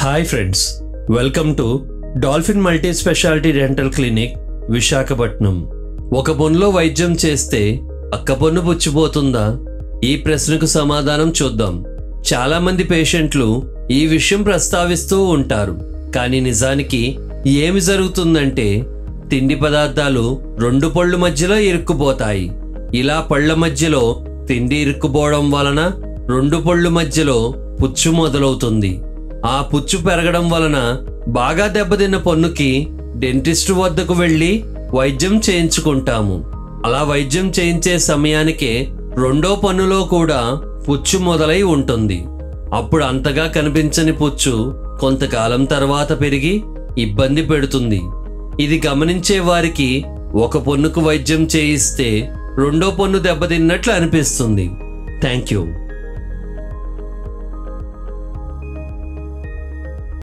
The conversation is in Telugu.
Hi friends, welcome to dolphin multi speciality dental clinic Visakhapatnam. ఒక పన్నులో వైద్యం చేస్తే పక్క పన్ను పుచ్చిపోతుందా? ఈ ప్రశ్నకు సమాధానం చూద్దాం. చాలామంది పేషెంట్లు ఈ విషయం ప్రస్తావిస్తూ ఉంటారు. కానీ నిజానికి ఏమి జరుగుతుందంటే తిండి పదార్థాలు రెండు పళ్ళు మధ్యలో ఇరుక్కుపోతాయి. ఇలా పళ్ళ మధ్యలో తిండి ఇరుక్కుపోవడం వలన రెండు పళ్ళు మధ్యలో పుచ్చు మొదలవుతుంది. ఆ పుచ్చు పెరగడం వలన బాగా దెబ్బతిన్న పన్నుకి డెంటిస్ట్ వద్దకు వెళ్ళి వైద్యం చేయించుకుంటాము. అలా వైద్యం చేయించే సమయానికే రెండో పన్నులో కూడా పుచ్చు మొదలై ఉంటుంది. అప్పుడు అంతగా కనిపించని పుచ్చు కొంతకాలం తర్వాత పెరిగి ఇబ్బంది పెడుతుంది. ఇది గమనించే వారికి ఒక పన్నుకు వైద్యం చేయిస్తే రెండో పన్ను దెబ్బతిన్నట్లు అనిపిస్తుంది. Thank you.